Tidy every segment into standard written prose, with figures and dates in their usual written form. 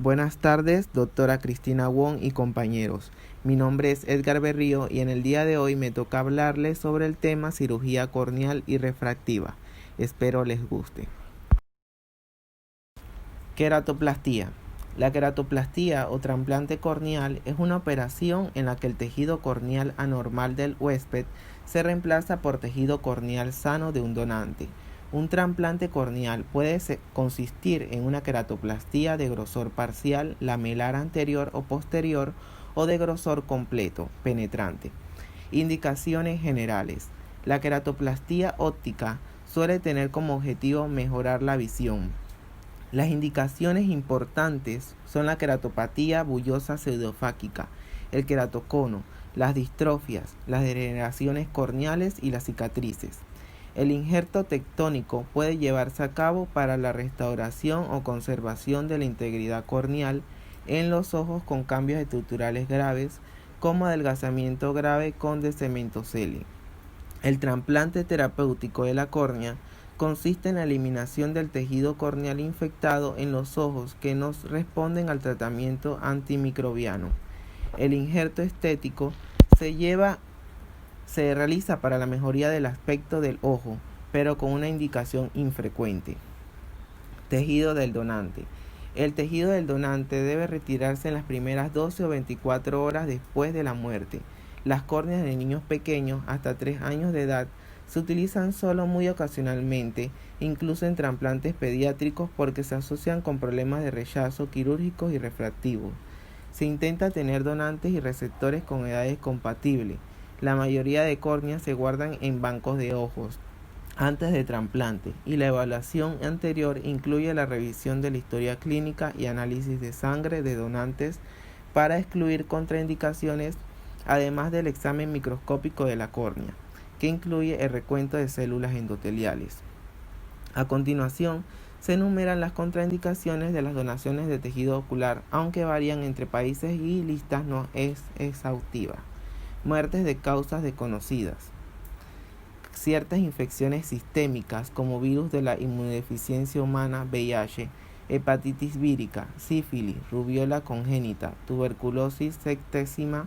Buenas tardes, doctora Cristina Wong y compañeros. Mi nombre es Edgar Berrío y en el día de hoy me toca hablarles sobre el tema cirugía corneal y refractiva. Espero les guste. Queratoplastía. La queratoplastía o trasplante corneal es una operación en la que el tejido corneal anormal del huésped se reemplaza por tejido corneal sano de un donante. Un trasplante corneal puede consistir en una queratoplastía de grosor parcial, lamelar anterior o posterior o de grosor completo, penetrante. Indicaciones generales. La queratoplastía óptica suele tener como objetivo mejorar la visión. Las indicaciones importantes son la queratopatía bullosa pseudofáquica, el queratocono, las distrofias, las degeneraciones corneales y las cicatrices. El injerto tectónico puede llevarse a cabo para la restauración o conservación de la integridad corneal en los ojos con cambios estructurales graves, como adelgazamiento grave con descementocele. El trasplante terapéutico de la córnea consiste en la eliminación del tejido corneal infectado en los ojos que no responden al tratamiento antimicrobiano. El injerto estético se realiza para la mejoría del aspecto del ojo, pero con una indicación infrecuente. Tejido del donante. El tejido del donante debe retirarse en las primeras 12 o 24 horas después de la muerte. Las córneas de niños pequeños hasta 3 años de edad se utilizan solo muy ocasionalmente, incluso en trasplantes pediátricos porque se asocian con problemas de rechazo quirúrgicos y refractivos. Se intenta tener donantes y receptores con edades compatibles. La mayoría de córneas se guardan en bancos de ojos antes de trasplante y la evaluación anterior incluye la revisión de la historia clínica y análisis de sangre de donantes para excluir contraindicaciones, además del examen microscópico de la córnea, que incluye el recuento de células endoteliales. A continuación, se enumeran las contraindicaciones de las donaciones de tejido ocular, aunque varían entre países y lista no es exhaustiva. Muertes de causas desconocidas. Ciertas infecciones sistémicas como virus de la inmunodeficiencia humana, VIH, hepatitis vírica, sífilis, rubiola congénita, tuberculosis septicemia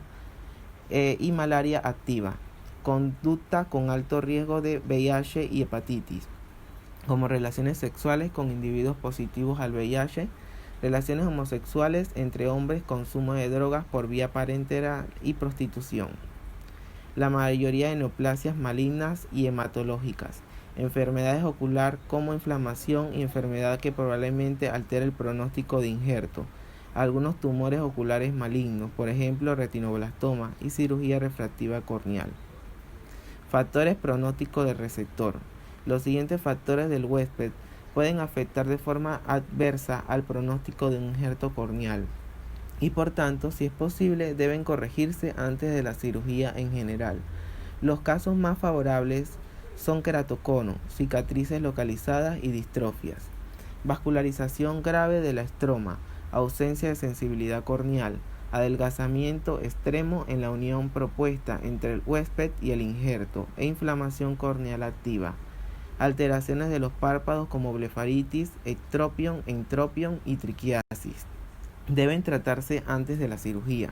y malaria activa. Conducta con alto riesgo de VIH y hepatitis, como relaciones sexuales con individuos positivos al VIH, relaciones homosexuales entre hombres, consumo de drogas por vía parenteral y prostitución. La mayoría de neoplasias malignas y hematológicas, enfermedades ocular como inflamación y enfermedad que probablemente altera el pronóstico de injerto, algunos tumores oculares malignos, por ejemplo retinoblastoma y cirugía refractiva corneal. Factores pronósticos del receptor. Los siguientes factores del huésped pueden afectar de forma adversa al pronóstico de un injerto corneal y por tanto, si es posible, deben corregirse antes de la cirugía en general. Los casos más favorables son queratocono, cicatrices localizadas y distrofias, vascularización grave de la estroma, ausencia de sensibilidad corneal, adelgazamiento extremo en la unión propuesta entre el huésped y el injerto e inflamación corneal activa, alteraciones de los párpados como blefaritis, ectropion, entropion y triquiasis. Deben tratarse antes de la cirugía.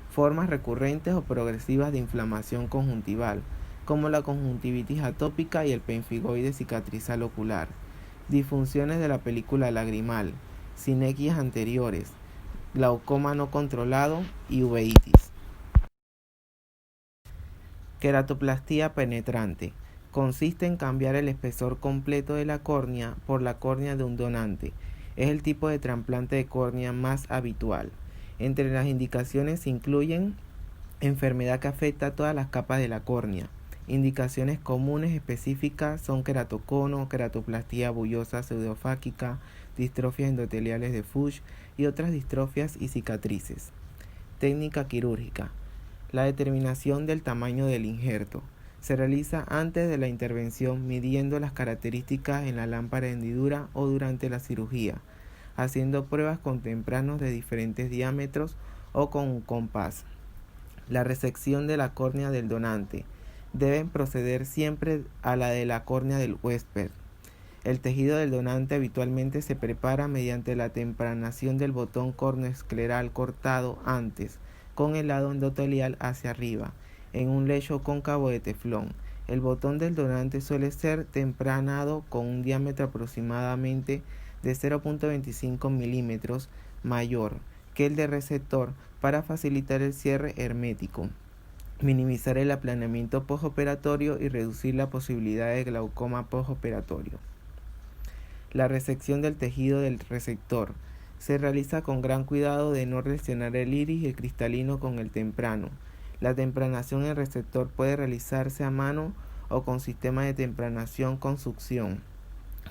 Formas recurrentes o progresivas de inflamación conjuntival, como la conjuntivitis atópica y el pemfigoide cicatrizal ocular. Disfunciones de la película lagrimal, sinequias anteriores, glaucoma no controlado y uveitis. Queratoplastía penetrante. Consiste en cambiar el espesor completo de la córnea por la córnea de un donante. Es el tipo de trasplante de córnea más habitual. Entre las indicaciones se incluyen enfermedad que afecta a todas las capas de la córnea. Indicaciones comunes específicas son queratocono, queratoplastía bullosa pseudofáquica, distrofias endoteliales de Fuchs y otras distrofias y cicatrices. Técnica quirúrgica. La determinación del tamaño del injerto se realiza antes de la intervención midiendo las características en la lámpara de hendidura o durante la cirugía, haciendo pruebas con tempranos de diferentes diámetros o con un compás. La resección de la córnea del donante debe proceder siempre a la de la córnea del huésped. El tejido del donante habitualmente se prepara mediante la tempranación del botón cornoescleral cortado antes, con el lado endotelial hacia arriba, en un lecho cóncavo de teflón. El botón del donante suele ser tempranado con un diámetro aproximadamente de 0.25 milímetros mayor que el de receptor para facilitar el cierre hermético, minimizar el aplanamiento postoperatorio y reducir la posibilidad de glaucoma postoperatorio. La resección del tejido del receptor se realiza con gran cuidado de no lesionar el iris y el cristalino con el temprano. La tempranación en receptor puede realizarse a mano o con sistema de tempranación con succión,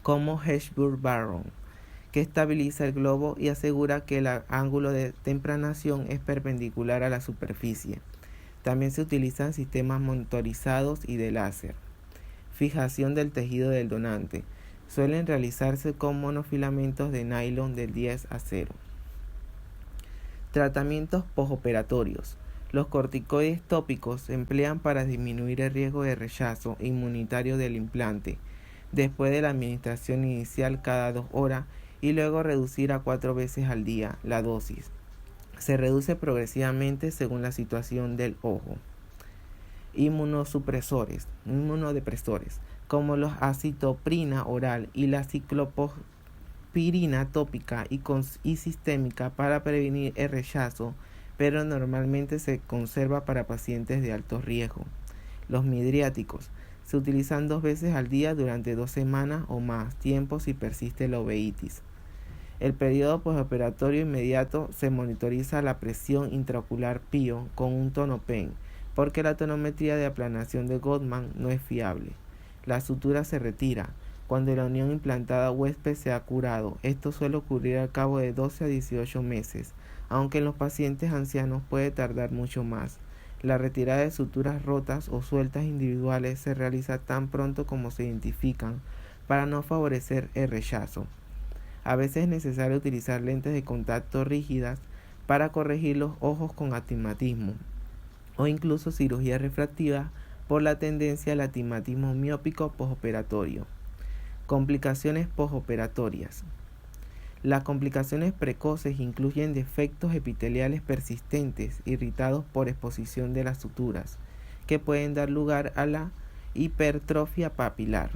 como Hirschberg-Barron, que estabiliza el globo y asegura que el ángulo de tempranación es perpendicular a la superficie. También se utilizan sistemas motorizados y de láser. Fijación del tejido del donante. Suelen realizarse con monofilamentos de nylon del 10 a 0. Tratamientos postoperatorios. Los corticoides tópicos se emplean para disminuir el riesgo de rechazo inmunitario del implante, después de la administración inicial cada 2 horas y luego reducir a 4 veces al día la dosis. Se reduce progresivamente según la situación del ojo. Inmunodepresores, como los acitoprina oral y la ciclosporina tópica y sistémica para prevenir el rechazo, pero normalmente se conserva para pacientes de alto riesgo. Los midriáticos se utilizan 2 veces al día durante 2 semanas o más tiempo si persiste la uveitis. El periodo postoperatorio inmediato se monitoriza la presión intraocular PIO con un tonopen, porque la tonometría de aplanación de Gottman no es fiable. La sutura se retira cuando la unión implantada huésped se ha curado. Esto suele ocurrir al cabo de 12 a 18 meses, aunque en los pacientes ancianos puede tardar mucho más. La retirada de suturas rotas o sueltas individuales se realiza tan pronto como se identifican para no favorecer el rechazo. A veces es necesario utilizar lentes de contacto rígidas para corregir los ojos con astigmatismo o incluso cirugía refractiva por la tendencia al astigmatismo miópico postoperatorio. Complicaciones postoperatorias. Las complicaciones precoces incluyen defectos epiteliales persistentes irritados por exposición de las suturas, que pueden dar lugar a la hipertrofia papilar,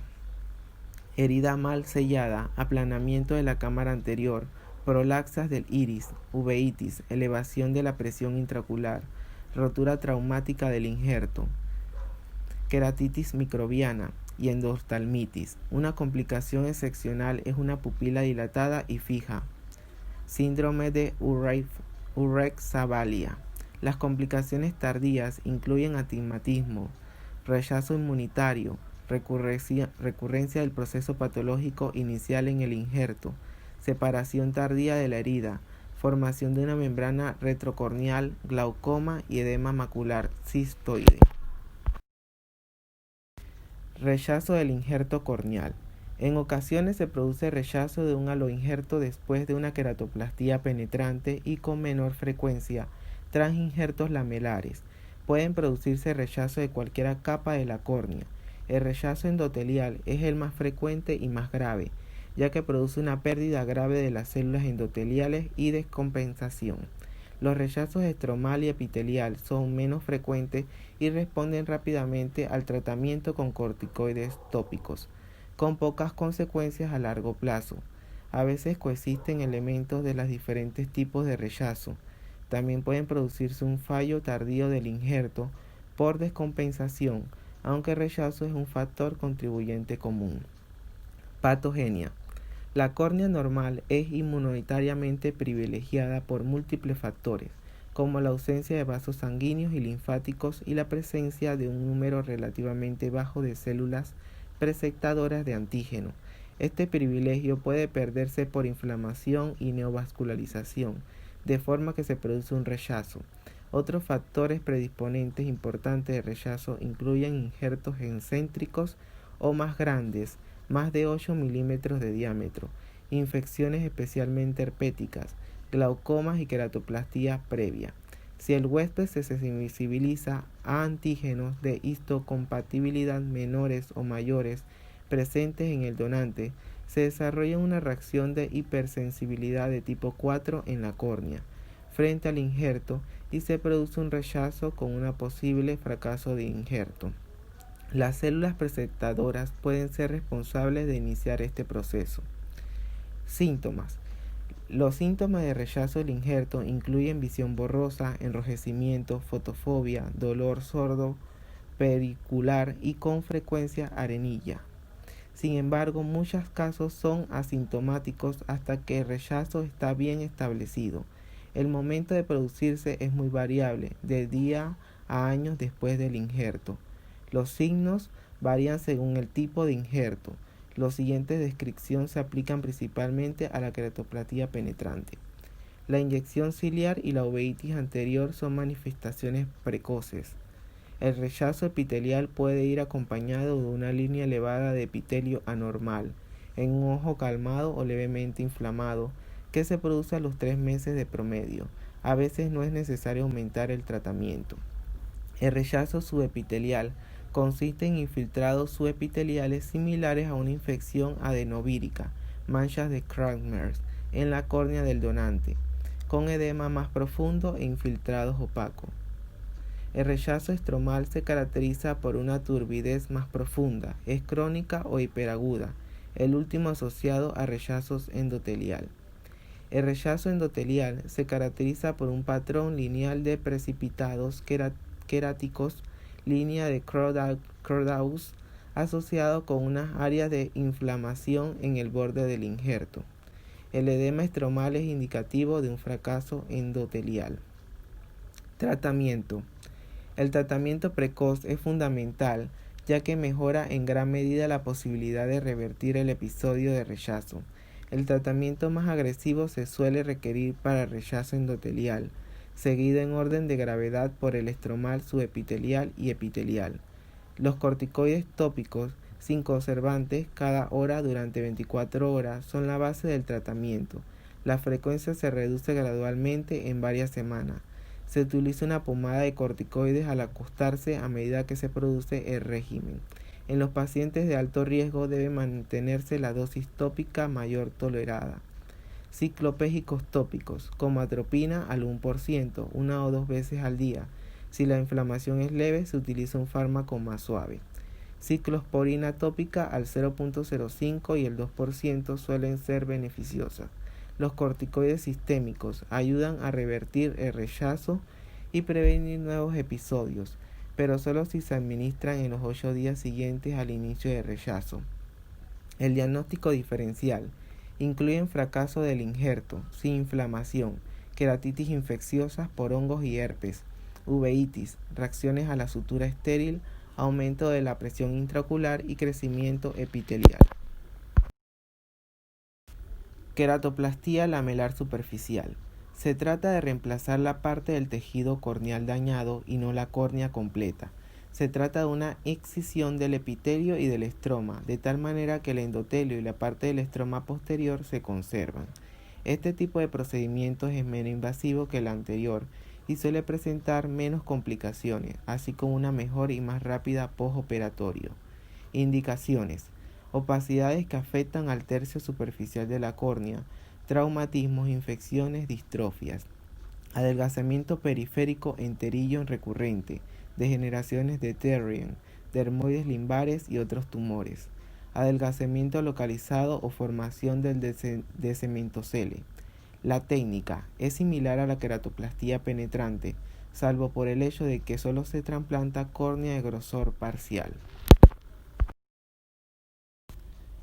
herida mal sellada, aplanamiento de la cámara anterior, prolaxas del iris, uveitis, elevación de la presión intraocular, rotura traumática del injerto, queratitis microbiana y endoftalmitis. Una complicación excepcional es una pupila dilatada y fija. Síndrome de Urey-Zavalia. Las complicaciones tardías incluyen astigmatismo, rechazo inmunitario, recurrencia del proceso patológico inicial en el injerto, separación tardía de la herida, formación de una membrana retrocorneal, glaucoma y edema macular cistoide. Rechazo del injerto corneal. En ocasiones se produce rechazo de un aloinjerto después de una queratoplastía penetrante y con menor frecuencia transinjertos lamelares. Pueden producirse rechazo de cualquier capa de la córnea. El rechazo endotelial es el más frecuente y más grave, ya que produce una pérdida grave de las células endoteliales y descompensación. Los rechazos estromal y epitelial son menos frecuentes y responden rápidamente al tratamiento con corticoides tópicos, con pocas consecuencias a largo plazo. A veces coexisten elementos de los diferentes tipos de rechazo. También pueden producirse un fallo tardío del injerto por descompensación, aunque el rechazo es un factor contribuyente común. Patogenia. La córnea normal es inmunitariamente privilegiada por múltiples factores, como la ausencia de vasos sanguíneos y linfáticos y la presencia de un número relativamente bajo de células preceptadoras de antígeno. Este privilegio puede perderse por inflamación y neovascularización, de forma que se produce un rechazo. Otros factores predisponentes importantes de rechazo incluyen injertos excéntricos o más grandes, más de 8 milímetros de diámetro, infecciones especialmente herpéticas, glaucomas y queratoplastías previa. Si el huésped se sensibiliza a antígenos de histocompatibilidad menores o mayores presentes en el donante, se desarrolla una reacción de hipersensibilidad de tipo 4 en la córnea frente al injerto y se produce un rechazo con un posible fracaso de injerto. Las células preceptadoras pueden ser responsables de iniciar este proceso. Síntomas. Los síntomas de rechazo del injerto incluyen visión borrosa, enrojecimiento, fotofobia, dolor sordo, pericular y con frecuencia arenilla. Sin embargo, muchos casos son asintomáticos hasta que el rechazo está bien establecido. El momento de producirse es muy variable, de días a años después del injerto. Los signos varían según el tipo de injerto. Los siguientes descripciones se aplican principalmente a la queratoplastia penetrante. La inyección ciliar y la uveitis anterior son manifestaciones precoces. El rechazo epitelial puede ir acompañado de una línea elevada de epitelio anormal, en un ojo calmado o levemente inflamado, que se produce a los 3 meses de promedio. A veces no es necesario aumentar el tratamiento. El rechazo subepitelial consiste en infiltrados subepiteliales similares a una infección adenovírica, manchas de Cragmers, en la córnea del donante, con edema más profundo e infiltrados opacos. El rechazo estromal se caracteriza por una turbidez más profunda, es crónica o hiperaguda, el último asociado a rechazos endotelial. El rechazo endotelial se caracteriza por un patrón lineal de precipitados queráticos, línea de Cordaux, asociado con unas áreas de inflamación en el borde del injerto. El edema estromal es indicativo de un fracaso endotelial. Tratamiento. El tratamiento precoz es fundamental, ya que mejora en gran medida la posibilidad de revertir el episodio de rechazo. El tratamiento más agresivo se suele requerir para el rechazo endotelial, seguido en orden de gravedad por el estromal subepitelial y epitelial. Los corticoides tópicos sin conservantes cada hora durante 24 horas son la base del tratamiento. La frecuencia se reduce gradualmente en varias semanas. Se utiliza una pomada de corticoides al acostarse a medida que se produce el régimen. En los pacientes de alto riesgo debe mantenerse la dosis tópica mayor tolerada. Ciclopégicos tópicos, como atropina al 1%, 1 o 2 veces al día. Si la inflamación es leve, se utiliza un fármaco más suave. Ciclosporina tópica al 0.05 y el 2% suelen ser beneficiosas. Los corticoides sistémicos ayudan a revertir el rechazo y prevenir nuevos episodios, pero solo si se administran en los 8 días siguientes al inicio del rechazo. El diagnóstico diferencial incluye fracaso del injerto, sin inflamación, queratitis infecciosas por hongos y herpes, uveitis, reacciones a la sutura estéril, aumento de la presión intraocular y crecimiento epitelial. Queratoplastia lamelar superficial. Se trata de reemplazar la parte del tejido corneal dañado y no la córnea completa. Se trata de una excisión del epitelio y del estroma, de tal manera que el endotelio y la parte del estroma posterior se conservan. Este tipo de procedimiento es menos invasivo que el anterior y suele presentar menos complicaciones, así como una mejor y más rápida postoperatorio. Indicaciones: opacidades que afectan al tercio superficial de la córnea, traumatismos, infecciones, distrofias, adelgazamiento periférico enterillo recurrente, degeneraciones de Terrien, dermoides limbares y otros tumores, adelgazamiento localizado o formación del cementocele. La técnica es similar a la queratoplastia penetrante, salvo por el hecho de que solo se trasplanta córnea de grosor parcial.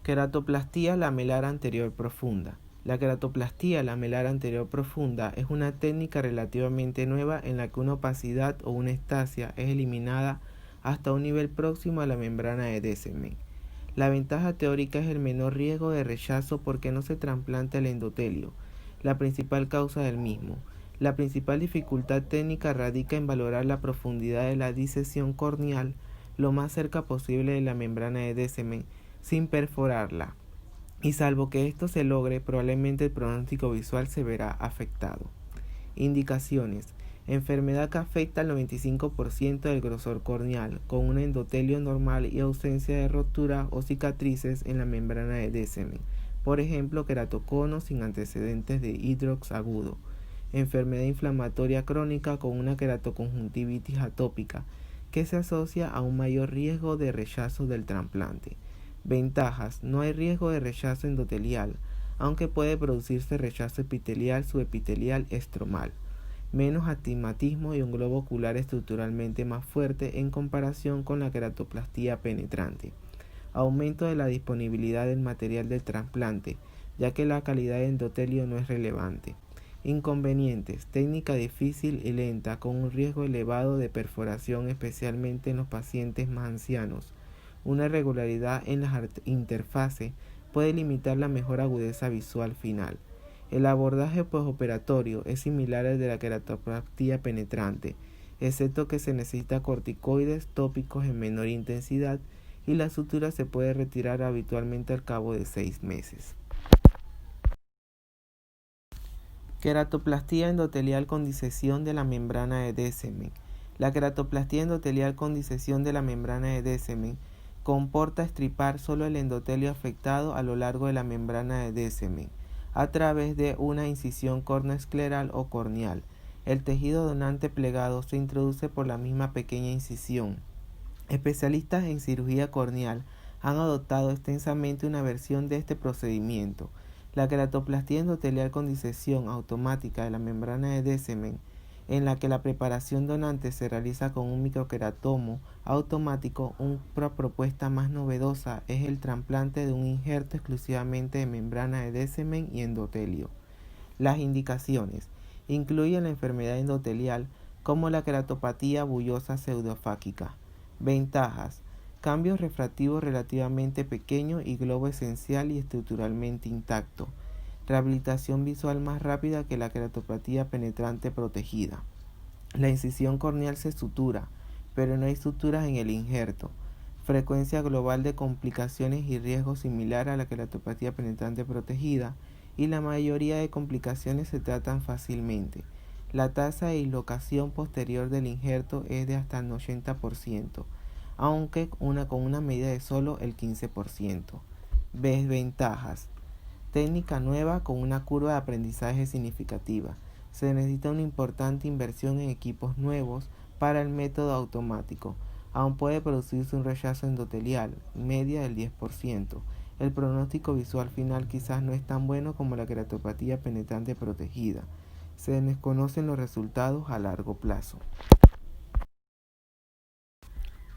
Queratoplastia lamelar anterior profunda. La queratoplastia lamelar anterior profunda es una técnica relativamente nueva en la que una opacidad o una estasia es eliminada hasta un nivel próximo a la membrana de Descemet. La ventaja teórica es el menor riesgo de rechazo porque no se trasplanta el endotelio, la principal causa del mismo. La principal dificultad técnica radica en valorar la profundidad de la disección corneal lo más cerca posible de la membrana de Descemet, sin perforarla, y salvo que esto se logre, probablemente el pronóstico visual se verá afectado. Indicaciones: enfermedad que afecta al 95% del grosor corneal, con un endotelio normal y ausencia de rotura o cicatrices en la membrana de Descemet. Por ejemplo, queratocono sin antecedentes de hidrox agudo. Enfermedad inflamatoria crónica con una queratoconjuntivitis atópica, que se asocia a un mayor riesgo de rechazo del trasplante. Ventajas: no hay riesgo de rechazo endotelial, aunque puede producirse rechazo epitelial subepitelial estromal. Menos astigmatismo y un globo ocular estructuralmente más fuerte en comparación con la queratoplastía penetrante. Aumento de la disponibilidad del material del trasplante, ya que la calidad de endotelio no es relevante. Inconvenientes: técnica difícil y lenta, con un riesgo elevado de perforación, especialmente en los pacientes más ancianos. Una irregularidad en las interfaces puede limitar la mejor agudeza visual final. El abordaje postoperatorio es similar al de la queratoplastía penetrante, excepto que se necesita corticoides tópicos en menor intensidad y la sutura se puede retirar habitualmente al cabo de 6 meses. Queratoplastía endotelial con disección de la membrana de Descemet. La queratoplastía endotelial con disección de la membrana de Descemet comporta estripar solo el endotelio afectado a lo largo de la membrana de Descemet, a través de una incisión cornoescleral o corneal. El tejido donante plegado se introduce por la misma pequeña incisión. Especialistas en cirugía corneal han adoptado extensamente una versión de este procedimiento. La queratoplastía endotelial con disección automática de la membrana de Descemet, en la que la preparación donante se realiza con un microqueratomo automático. Una propuesta más novedosa es el trasplante de un injerto exclusivamente de membrana de Descemet y endotelio. Las indicaciones incluyen la enfermedad endotelial como la queratopatía bullosa pseudofáquica. Ventajas: cambios refractivos relativamente pequeños y globo esencial y estructuralmente intacto. Rehabilitación visual más rápida que la queratopatía penetrante protegida. La incisión corneal se sutura, pero no hay suturas en el injerto. Frecuencia global de complicaciones y riesgo similar a la queratopatía penetrante protegida, y la mayoría de complicaciones se tratan fácilmente. La tasa de dislocación posterior del injerto es de hasta el 80%, aunque con una medida de solo el 15%. Desventajas: técnica nueva con una curva de aprendizaje significativa. Se necesita una importante inversión en equipos nuevos para el método automático. Aún puede producirse un rechazo endotelial, media del 10%. El pronóstico visual final quizás no es tan bueno como la queratopatía penetrante protegida. Se desconocen los resultados a largo plazo.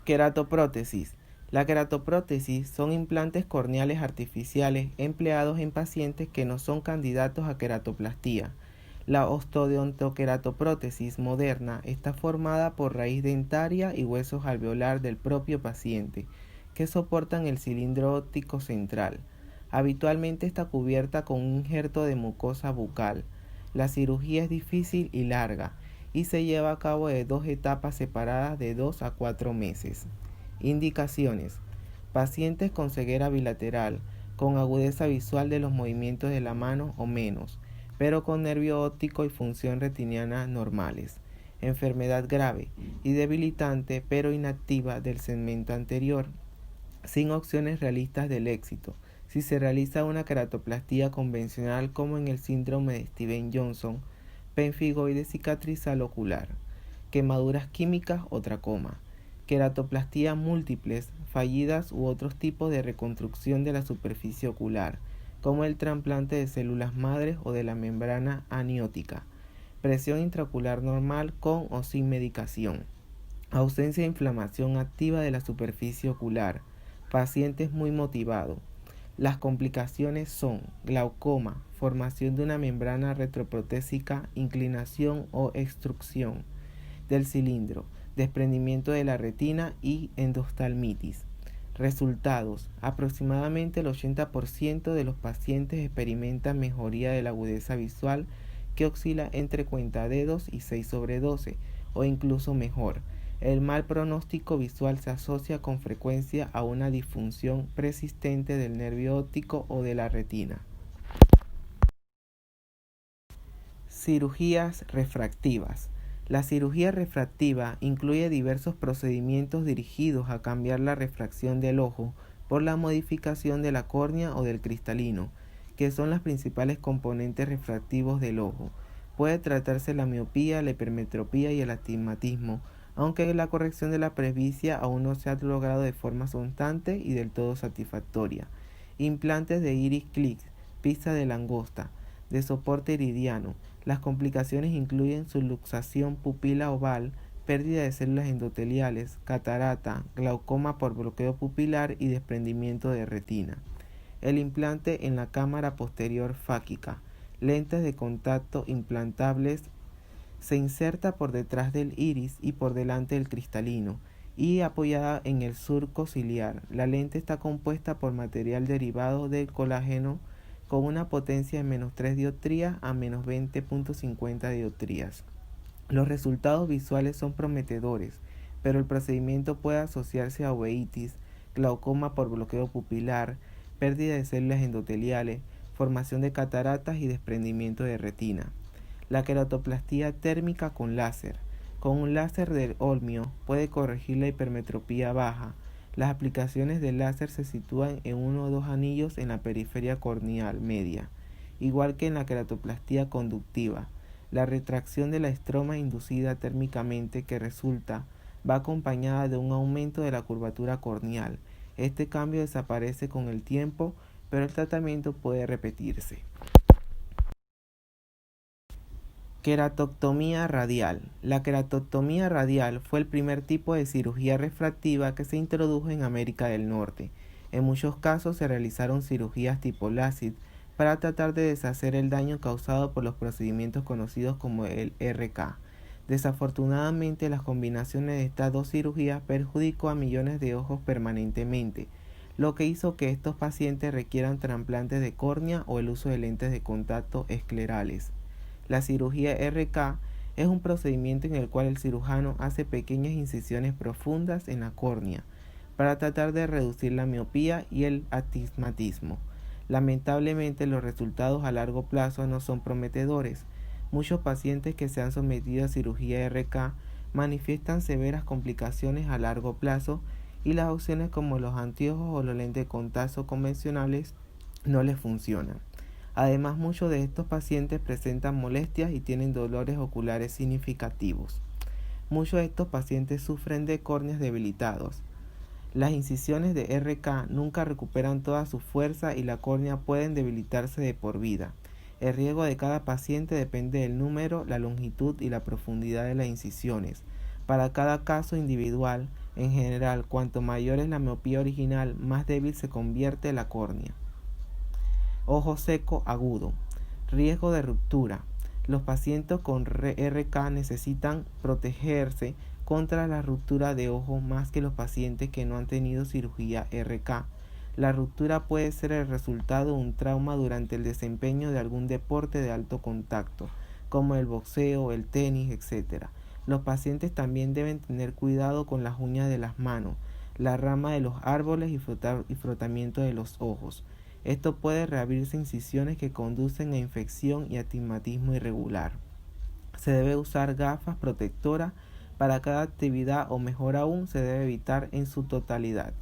Queratoprótesis. La queratoprótesis son implantes corneales artificiales empleados en pacientes que no son candidatos a queratoplastía. La osteodontoqueratoprótesis moderna está formada por raíz dentaria y huesos alveolar del propio paciente, que soportan el cilindro óptico central. Habitualmente está cubierta con un injerto de mucosa bucal. La cirugía es difícil y larga, y se lleva a cabo de 2 etapas separadas de 2 a 4 meses. Indicaciones: pacientes con ceguera bilateral, con agudeza visual de los movimientos de la mano o menos, pero con nervio óptico y función retiniana normales. Enfermedad grave y debilitante pero inactiva del segmento anterior, sin opciones realistas del éxito. Si se realiza una queratoplastía convencional como en el síndrome de Stevens-Johnson, pemfigoide cicatrizal ocular, quemaduras químicas o tracoma, queratoplastías múltiples, fallidas u otros tipos de reconstrucción de la superficie ocular, como el trasplante de células madres o de la membrana aniótica, presión intraocular normal con o sin medicación, ausencia de inflamación activa de la superficie ocular, pacientes muy motivados. Las complicaciones son glaucoma, formación de una membrana retroprotésica, inclinación o extrusión del cilindro, desprendimiento de la retina y endoftalmitis. Resultados: aproximadamente el 80% de los pacientes experimentan mejoría de la agudeza visual, que oscila entre cuentadedos y 6/12 o incluso mejor. El mal pronóstico visual se asocia con frecuencia a una disfunción persistente del nervio óptico o de la retina. Cirugías refractivas. La cirugía refractiva incluye diversos procedimientos dirigidos a cambiar la refracción del ojo por la modificación de la córnea o del cristalino, que son los principales componentes refractivos del ojo. Puede tratarse la miopía, la hipermetropía y el astigmatismo, aunque la corrección de la presbicia aún no se ha logrado de forma constante y del todo satisfactoria. Implantes de iris click, pizza de langosta, de soporte iridiano. Las complicaciones incluyen subluxación pupila oval, pérdida de células endoteliales, catarata, glaucoma por bloqueo pupilar y desprendimiento de retina. El implante en la cámara posterior fáquica. Lentes de contacto implantables. Se inserta por detrás del iris y por delante del cristalino y apoyada en el surco ciliar. La lente está compuesta por material derivado del colágeno con una potencia de menos 3 dioptrías a menos 20.50 dioptrías. Los resultados visuales son prometedores, pero el procedimiento puede asociarse a uveitis, glaucoma por bloqueo pupilar, pérdida de células endoteliales, formación de cataratas y desprendimiento de retina. La queratoplastía térmica con láser. Con un láser del olmio puede corregir la hipermetropía baja. Las aplicaciones del láser se sitúan en uno o dos anillos en la periferia corneal media, igual que en la queratoplastía conductiva. La retracción de la estroma inducida térmicamente que resulta va acompañada de un aumento de la curvatura corneal. Este cambio desaparece con el tiempo, pero el tratamiento puede repetirse. Queratoctomía radial. La queratoctomía radial fue el primer tipo de cirugía refractiva que se introdujo en América del Norte. En muchos casos se realizaron cirugías tipo LASIK para tratar de deshacer el daño causado por los procedimientos conocidos como el RK. Desafortunadamente, las combinaciones de estas dos cirugías perjudicó a millones de ojos permanentemente, lo que hizo que estos pacientes requieran trasplantes de córnea o el uso de lentes de contacto esclerales. La cirugía RK es un procedimiento en el cual el cirujano hace pequeñas incisiones profundas en la córnea para tratar de reducir la miopía y el astigmatismo. Lamentablemente, los resultados a largo plazo no son prometedores. Muchos pacientes que se han sometido a cirugía RK manifiestan severas complicaciones a largo plazo y las opciones como los anteojos o los lentes de contacto convencionales no les funcionan. Además, muchos de estos pacientes presentan molestias y tienen dolores oculares significativos. Muchos de estos pacientes sufren de córneas debilitados. Las incisiones de RK nunca recuperan toda su fuerza y la córnea pueden debilitarse de por vida. El riesgo de cada paciente depende del número, la longitud y la profundidad de las incisiones. Para cada caso individual, en general, cuanto mayor es la miopía original, más débil se convierte la córnea. Ojo seco agudo. Riesgo de ruptura. Los pacientes con RK necesitan protegerse contra la ruptura de ojo más que los pacientes que no han tenido cirugía RK. La ruptura puede ser el resultado de un trauma durante el desempeño de algún deporte de alto contacto, como el boxeo, el tenis, etc. Los pacientes también deben tener cuidado con las uñas de las manos, la rama de los árboles y frotamiento de los ojos. Esto puede reabrirse incisiones que conducen a infección y astigmatismo irregular. Se debe usar gafas protectoras para cada actividad o mejor aún se debe evitar en su totalidad.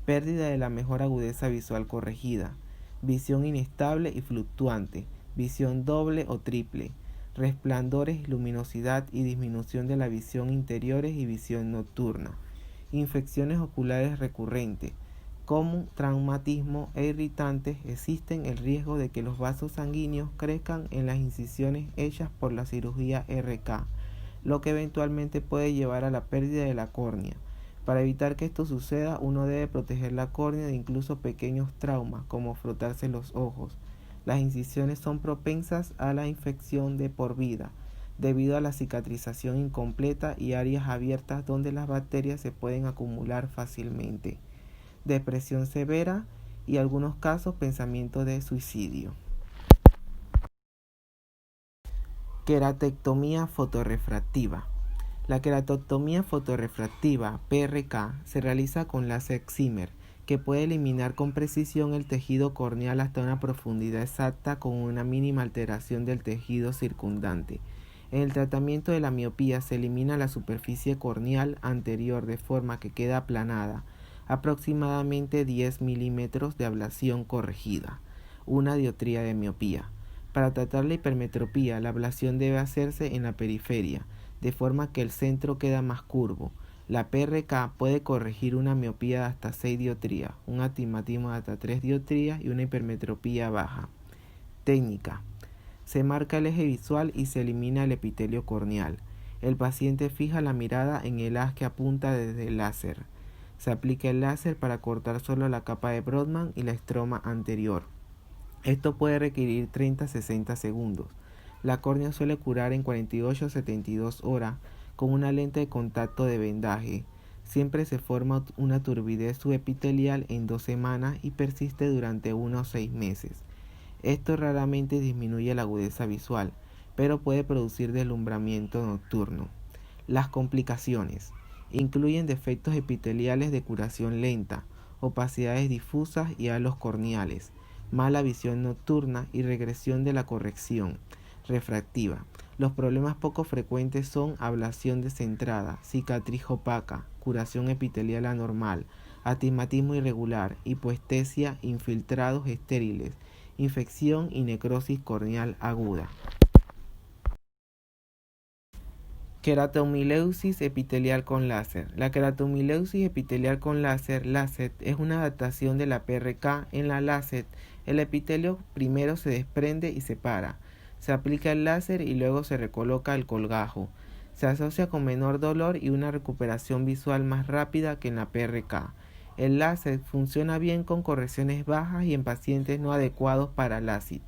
Pérdida de la mejor agudeza visual corregida, visión inestable y fluctuante, visión doble o triple, resplandores, luminosidad y disminución de la visión interiores y visión nocturna, infecciones oculares recurrentes, como traumatismo e irritantes. Existen el riesgo de que los vasos sanguíneos crezcan en las incisiones hechas por la cirugía RK, lo que eventualmente puede llevar a la pérdida de la córnea. Para evitar que esto suceda, uno debe proteger la córnea de incluso pequeños traumas, como frotarse los ojos. Las incisiones son propensas a la infección de por vida, debido a la cicatrización incompleta y áreas abiertas donde las bacterias se pueden acumular fácilmente. Depresión severa y en algunos casos pensamiento de suicidio. Queratectomía fotorrefractiva. La queratectomía fotorrefractiva, PRK, se realiza con láser excimer, que puede eliminar con precisión el tejido corneal hasta una profundidad exacta con una mínima alteración del tejido circundante. En el tratamiento de la miopía se elimina la superficie corneal anterior de forma que queda aplanada, aproximadamente 10 milímetros de ablación corregida, una dioptría de miopía. Para tratar la hipermetropía, la ablación debe hacerse en la periferia, de forma que el centro queda más curvo. La PRK puede corregir una miopía de hasta 6 dioptrías, un astigmatismo de hasta 3 dioptrías y una hipermetropía baja. Técnica. Se marca el eje visual y se elimina el epitelio corneal. El paciente fija la mirada en el haz que apunta desde el láser. Se aplica el láser para cortar solo la capa de Brodmann y la estroma anterior. Esto puede requerir 30-60 segundos. La córnea suele curar en 48-72 horas con una lente de contacto de vendaje. Siempre se forma una turbidez subepitelial en 2 semanas y persiste durante unos 6 meses. Esto raramente disminuye la agudeza visual, pero puede producir deslumbramiento nocturno. Las complicaciones incluyen defectos epiteliales de curación lenta, opacidades difusas y halos corneales, mala visión nocturna y regresión de la corrección refractiva. Los problemas poco frecuentes son ablación descentrada, cicatriz opaca, curación epitelial anormal, astigmatismo irregular, hipoestesia, infiltrados estériles, infección y necrosis corneal aguda. Queratomileusis epitelial con láser. La queratomileusis epitelial con láser, LASET, es una adaptación de la PRK. En la LASET, el epitelio primero se desprende y separa. Se aplica el láser y luego se recoloca el colgajo. Se asocia con menor dolor y una recuperación visual más rápida que en la PRK. El LASET funciona bien con correcciones bajas y en pacientes no adecuados para LASIK,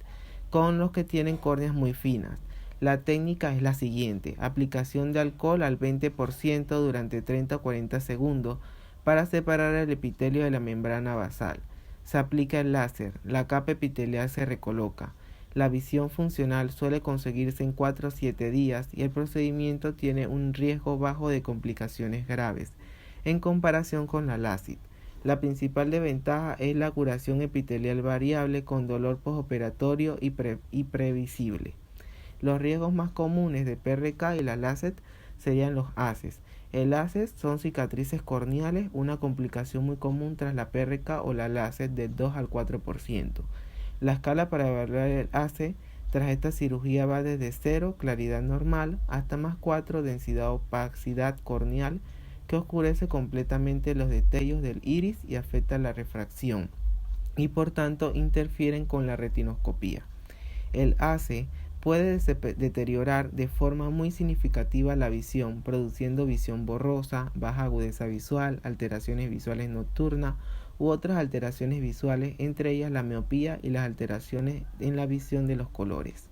con los que tienen córneas muy finas. La técnica es la siguiente: aplicación de alcohol al 20% durante 30 o 40 segundos para separar el epitelio de la membrana basal. Se aplica el láser, la capa epitelial se recoloca. La visión funcional suele conseguirse en 4 o 7 días y el procedimiento tiene un riesgo bajo de complicaciones graves en comparación con la LASIK. La principal desventaja es la curación epitelial variable con dolor postoperatorio y previsible. Los riesgos más comunes de PRK y la LASET serían los ACES. El ACES son cicatrices corneales, una complicación muy común tras la PRK o la LASET del 2 al 4%. La escala para evaluar el ACE tras esta cirugía va desde 0, claridad normal, hasta +4, densidad opacidad corneal, que oscurece completamente los destellos del iris y afecta la refracción, y por tanto interfieren con la retinoscopía. El ACE puede deteriorar de forma muy significativa la visión, produciendo visión borrosa, baja agudeza visual, alteraciones visuales nocturnas u otras alteraciones visuales, entre ellas la miopía y las alteraciones en la visión de los colores.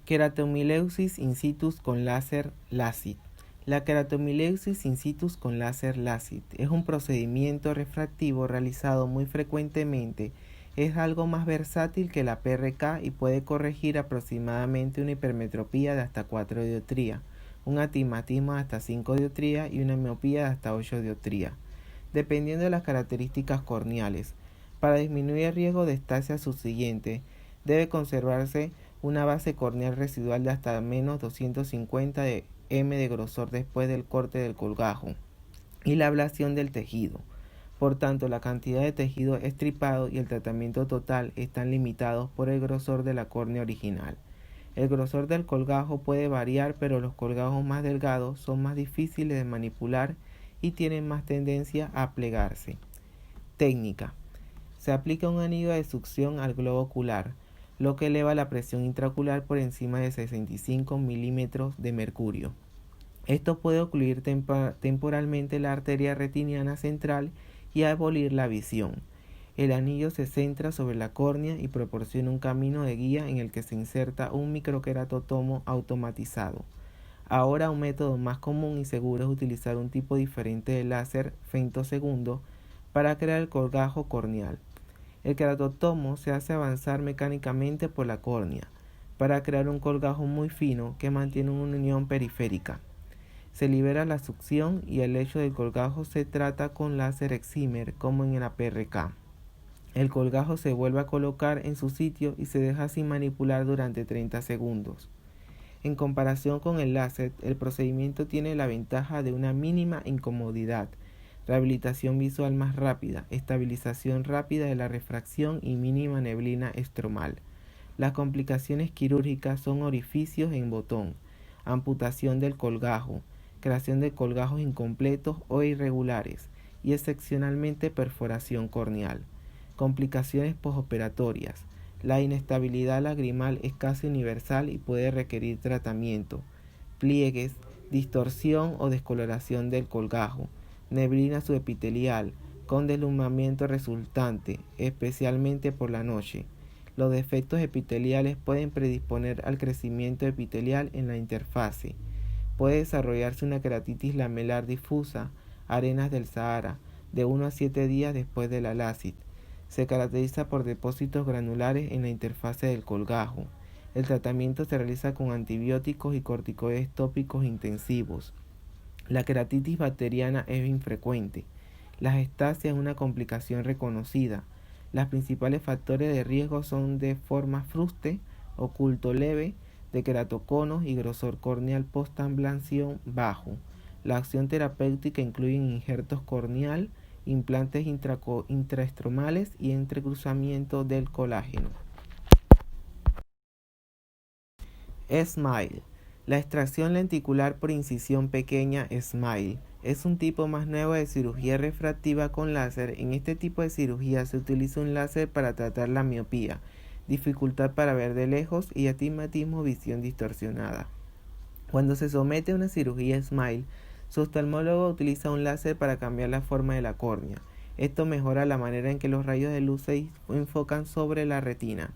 Queratomileusis in situ con láser LASIK. La queratomileusis in situ con láser LASIK es un procedimiento refractivo realizado muy frecuentemente. Es algo más versátil que la PRK y puede corregir aproximadamente una hipermetropía de hasta 4 dioptrías, un astigmatismo de hasta 5 dioptrías y una miopía de hasta 8 dioptrías, dependiendo de las características corneales. Para disminuir el riesgo de estasia subsiguiente, debe conservarse una base corneal residual de hasta menos 250 de m de grosor después del corte del colgajo y la ablación del tejido. Por tanto, la cantidad de tejido estripado y el tratamiento total están limitados por el grosor de la córnea original. El grosor del colgajo puede variar, pero los colgajos más delgados son más difíciles de manipular y tienen más tendencia a plegarse. Técnica. Se aplica un anillo de succión al globo ocular, lo que eleva la presión intraocular por encima de 65 milímetros de mercurio. Esto puede ocluir temporalmente la arteria retiniana central y abolir la visión. El anillo se centra sobre la córnea y proporciona un camino de guía en el que se inserta un microqueratotomo automatizado. Ahora, un método más común y seguro es utilizar un tipo diferente de láser femtosegundo para crear el colgajo corneal. El queratotomo se hace avanzar mecánicamente por la córnea para crear un colgajo muy fino que mantiene una unión periférica. Se libera la succión y el lecho del colgajo se trata con láser excimer como en la PRK. El colgajo se vuelve a colocar en su sitio y se deja sin manipular durante 30 segundos. En comparación con el láser, el procedimiento tiene la ventaja de una mínima incomodidad, rehabilitación visual más rápida, estabilización rápida de la refracción y mínima neblina estromal. Las complicaciones quirúrgicas son orificios en botón, amputación del colgajo, creación de colgajos incompletos o irregulares y excepcionalmente perforación corneal. Complicaciones posoperatorias. La inestabilidad lagrimal es casi universal y puede requerir tratamiento. Pliegues, distorsión o descoloración del colgajo, neblina subepitelial, con deslumbramiento resultante, especialmente por la noche. Los defectos epiteliales pueden predisponer al crecimiento epitelial en la interfase. Puede desarrollarse una queratitis lamelar difusa, arenas del Sahara, de 1 a 7 días después de la LASIK. Se caracteriza por depósitos granulares en la interfase del colgajo. El tratamiento se realiza con antibióticos y corticoides tópicos intensivos. La queratitis bacteriana es infrecuente. La gestasia es una complicación reconocida. Los principales factores de riesgo son de forma fruste, oculto leve, de queratoconos y grosor corneal postablación bajo. La acción terapéutica incluye injertos corneal, implantes intraestromales y entrecruzamiento del colágeno. SMILE. La extracción lenticular por incisión pequeña SMILE es un tipo más nuevo de cirugía refractiva con láser. En este tipo de cirugía se utiliza un láser para tratar la miopía, dificultad para ver de lejos y astigmatismo, visión distorsionada. Cuando se somete a una cirugía SMILE, su oftalmólogo utiliza un láser para cambiar la forma de la córnea. Esto mejora la manera en que los rayos de luz se enfocan sobre la retina.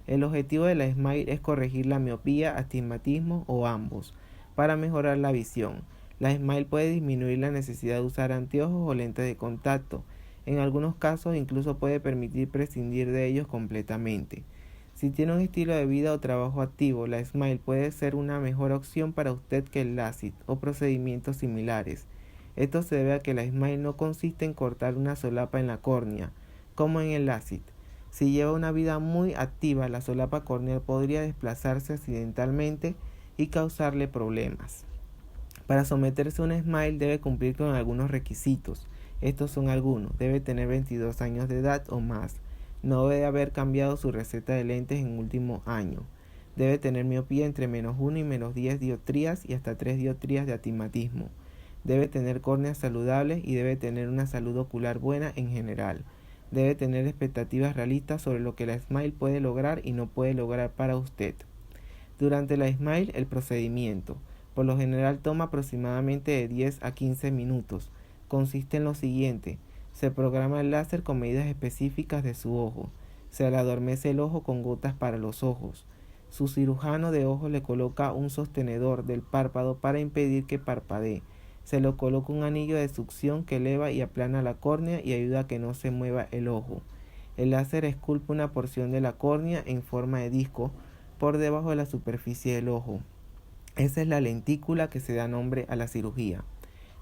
El objetivo de la SMILE es corregir la miopía, astigmatismo o ambos, para mejorar la visión. La SMILE puede disminuir la necesidad de usar anteojos o lentes de contacto. En algunos casos incluso puede permitir prescindir de ellos completamente. Si tiene un estilo de vida o trabajo activo, la SMILE puede ser una mejor opción para usted que el LASIK o procedimientos similares. Esto se debe a que la SMILE no consiste en cortar una solapa en la córnea, como en el LASIK. Si lleva una vida muy activa, la solapa corneal podría desplazarse accidentalmente y causarle problemas. Para someterse a una SMILE debe cumplir con algunos requisitos. Estos son algunos. Debe tener 22 años de edad o más. No debe haber cambiado su receta de lentes en el último año. Debe tener miopía entre -1 y -10 dioptrías y hasta 3 dioptrías de astigmatismo. Debe tener córneas saludables y debe tener una salud ocular buena en general. Debe tener expectativas realistas sobre lo que la SMILE puede lograr y no puede lograr para usted. Durante la SMILE, el procedimiento, por lo general, toma aproximadamente de 10 a 15 minutos. Consiste en lo siguiente: se programa el láser con medidas específicas de su ojo. Se le adormece el ojo con gotas para los ojos. Su cirujano de ojos le coloca un sostenedor del párpado para impedir que parpadee. Se le coloca un anillo de succión que eleva y aplana la córnea y ayuda a que no se mueva el ojo. El láser esculpe una porción de la córnea en forma de disco por debajo de la superficie del ojo. Esa es la lentícula que se da nombre a la cirugía.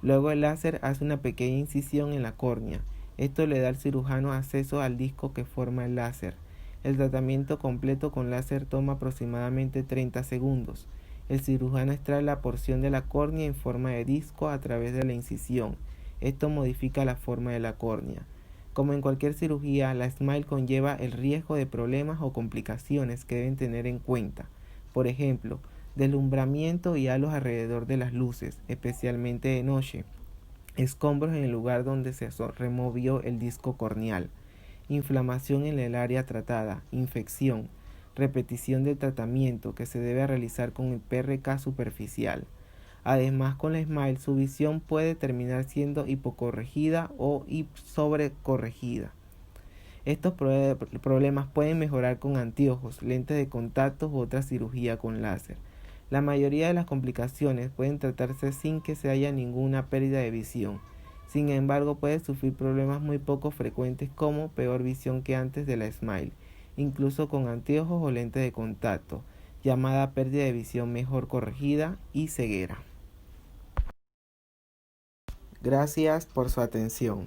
Luego el láser hace una pequeña incisión en la córnea. Esto le da al cirujano acceso al disco que forma el láser. El tratamiento completo con láser toma aproximadamente 30 segundos. El cirujano extrae la porción de la córnea en forma de disco a través de la incisión. Esto modifica la forma de la córnea. Como en cualquier cirugía, la SMILE conlleva el riesgo de problemas o complicaciones que deben tener en cuenta. Por ejemplo, deslumbramiento y halos alrededor de las luces, especialmente de noche. Escombros en el lugar donde se removió el disco corneal. Inflamación en el área tratada. Infección. Repetición del tratamiento que se debe realizar con el PRK superficial. Además, con la SMILE su visión puede terminar siendo hipocorregida o sobrecorregida. Estos problemas pueden mejorar con anteojos, lentes de contacto u otra cirugía con láser. La mayoría de las complicaciones pueden tratarse sin que se haya ninguna pérdida de visión. Sin embargo, puede sufrir problemas muy poco frecuentes como peor visión que antes de la SMILE, incluso con anteojos o lentes de contacto, llamada pérdida de visión mejor corregida y ceguera. Gracias por su atención.